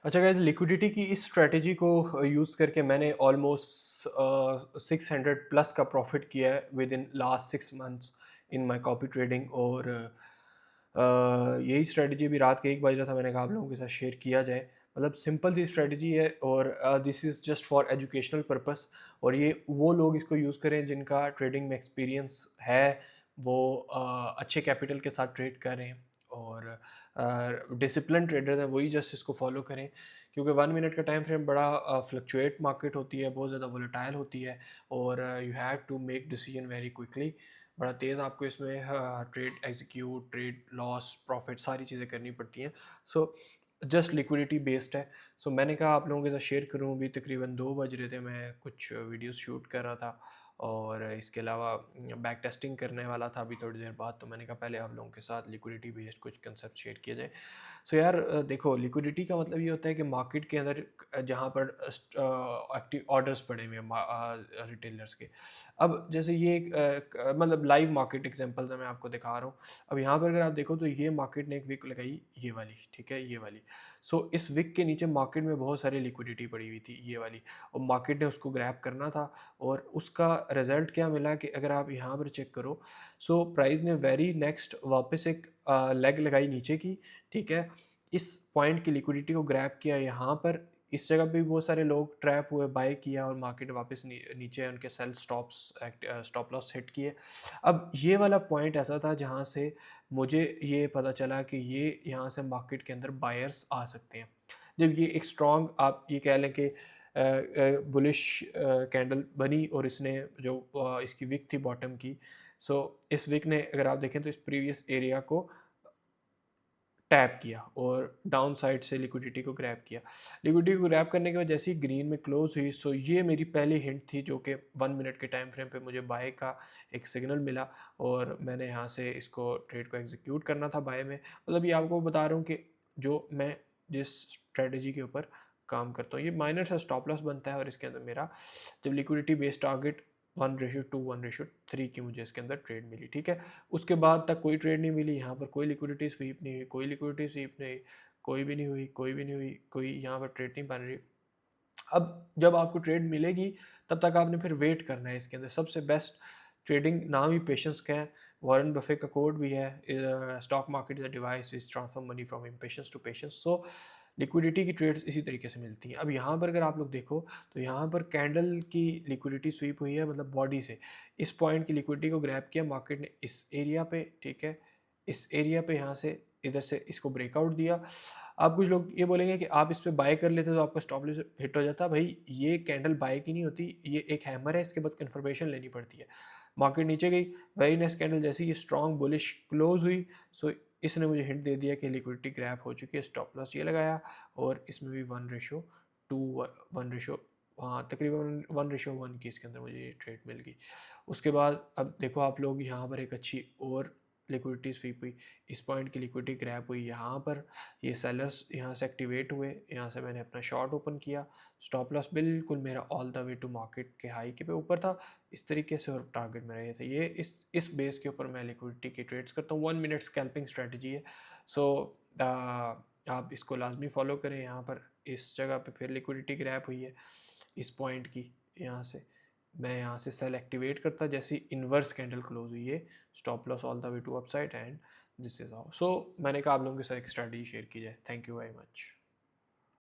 अच्छा guys, liquidity की इस स्ट्रैटेजी को यूज़ करके मैंने ऑलमोस्ट 600 प्लस का प्रॉफिट किया है with in last 6 months in my copy trading. और यही स्ट्रैटेजी भी रात के 1 बज रहा था, मैंने कहा आप लोगों के साथ शेयर किया जाए। मतलब सिंपल सी स्ट्रैटेजी है और this is just for educational purpose. और ये वो लोग इसको यूज़ करें जिनका ट्रेडिंग में एक्सपीरियंस है, वो अच्छे कैपिटल के साथ ट्रेड कर रहे हैं और डिसिप्लिन ट्रेडर्स हैं, वही जस्ट इसको फॉलो करें। क्योंकि 1 मिनट का टाइम फ्रेम बड़ा फ्लक्चुएट मार्केट होती है, बहुत ज़्यादा वोलेटाइल होती है और you have to make decision very quickly. बड़ा तेज़ आपको इसमें trade execute, trade loss, profit सारी चीज़ें करनी पड़ती हैं। सो जस्ट लिक्विडिटी बेस्ड है। सो मैंने कहा आप लोगों के साथ शेयर करूँ। अभी तकरीबन 2 बज रहे थे, मैं कुछ वीडियोस शूट कर रहा था और इसके अलावा बैक टेस्टिंग करने वाला था अभी थोड़ी देर बाद। तो मैंने कहा पहले आप लोगों के साथ लिक्विडिटी बेस्ड कुछ कंसेप्ट शेयर किए जाए। सो यार देखो, लिक्विडिटी का मतलब ये होता है कि मार्केट के अंदर जहाँ पर एक्टिव ऑर्डर्स पड़े हुए हैं रिटेलर्स के। अब जैसे ये एक मतलब लाइव मार्केट एग्जांपल्स मैं आपको दिखा रहा हूँ। अब यहाँ पर अगर आप देखो तो ये मार्केट ने एक विक लगाई, ये वाली, ठीक है, ये वाली। सो इस विक के नीचे मार्केट में बहुत सारी लिक्विडिटी पड़ी हुई थी, ये वाली, और मार्केट ने उसको ग्रैब करना था। और उसका रिजल्ट क्या मिला कि अगर आप यहाँ पर चेक करो, सो प्राइस ने वेरी नेक्स्ट वापस एक लेग लगाई नीचे की, ठीक है। इस पॉइंट की लिक्विडिटी को ग्रैब किया यहाँ पर, इस जगह पे भी बहुत सारे लोग ट्रैप हुए, बाय किया और मार्केट वापस नीचे उनके सेल स्टॉप लॉस हिट किए। अब ये वाला पॉइंट ऐसा था जहाँ से मुझे ये पता चला कि ये यहाँ से मार्केट के अंदर बायर्स आ सकते हैं। जब ये एक स्ट्रॉन्ग, आप ये कह लें कि बुलिश कैंडल बनी और इसने जो इसकी विक थी बॉटम की, सो इस विक ने अगर आप देखें तो इस प्रीवियस एरिया को टैप किया और डाउन साइड से लिक्विडिटी को ग्रैब किया। लिक्विडिटी को ग्रैब करने के बाद जैसे ही ग्रीन में क्लोज हुई, सो ये मेरी पहली हिंट थी जो कि 1 मिनट के टाइम फ्रेम पे मुझे बाय का एक सिग्नल मिला और मैंने यहाँ से इसको ट्रेड को एग्जीक्यूट करना था बाय में। मतलब ये आपको बता रहा हूँ कि जो मैं जिस स्ट्रेटजी के ऊपर काम करता हूँ, ये माइनर सा स्टॉप लॉस बनता है और इसके अंदर मेरा जब लिक्विडिटी बेस्ड टारगेट 1:2 1:3 की मुझे इसके अंदर ट्रेड मिली, ठीक है। उसके बाद तक कोई ट्रेड नहीं मिली, यहाँ पर कोई लिक्विडिटी स्वीप नहीं हुई, कोई लिक्विडिटी स्वीप नहीं हुई, कोई भी नहीं हुई, कोई भी नहीं हुई, कोई यहाँ पर ट्रेड नहीं बन रही। अब जब आपको ट्रेड मिलेगी तब तक आपने फिर वेट करना है। इसके अंदर सबसे बेस्ट ट्रेडिंग नाम ही पेशेंस का है। वॉरेन बफे का कोड भी है, stock market is a device which transfer money from impatience to patience. So liquidity की ट्रेड्स इसी तरीके से मिलती हैं। अब यहाँ पर अगर आप लोग देखो तो यहाँ पर कैंडल की लिक्विडिटी स्वीप हुई है, मतलब बॉडी से इस पॉइंट की लिक्विडिटी को ग्रैब किया मार्केट ने इस एरिया पे, ठीक है। इस एरिया पे यहाँ से इधर से इसको ब्रेकआउट दिया। आप कुछ लोग ये बोलेंगे कि आप इस पे बाय कर लेते तो आपका स्टॉप लॉस हिट हो जाता। भाई ये कैंडल बाय की नहीं होती, ये एक हैमर है, इसके बाद कंफर्मेशन लेनी पड़ती है। मार्केट नीचे गई, वेरी नाइस कैंडल, जैसे ही स्ट्रॉन्ग बुलिश क्लोज हुई, सो इसने मुझे हिंट दे दिया कि लिक्विडिटी ग्रैब हो चुकी है। स्टॉप लॉस ये लगाया और इसमें भी 1:2 1 रेशो, हाँ तकरीबन 1:1 की इसके अंदर मुझे ये ट्रेड मिल गई। उसके बाद अब देखो आप लोग, यहाँ पर एक अच्छी और लिक्विडिटी स्वीप हुई, इस पॉइंट की लिक्विडिटी ग्रैब हुई यहाँ पर, ये सेलर्स यहाँ से एक्टिवेट हुए, यहाँ से मैंने अपना शॉर्ट ओपन किया। स्टॉप लॉस बिल्कुल मेरा all the way to market के हाई के पे ऊपर था, इस तरीके से, और टारगेट मेरा ये था। ये इस बेस के ऊपर मैं लिक्विडिटी की ट्रेड्स करता हूँ। 1 मिनट स्कैल्पिंग स्ट्रेटजी है। सो आप इसको लाजमी फॉलो करें। यहाँ पर इस जगह पे फिर लिक्विडिटी ग्रैब हुई है इस पॉइंट की, यहाँ से मैं यहाँ से सेल एक्टिवेट करता जैसे इन्वर्स कैंडल क्लोज हुई है, stop loss all the way to upside and this is how. So मैंने कहा आप लोगों के साथ एक स्ट्रेटजी शेयर की जाए। Thank you very much.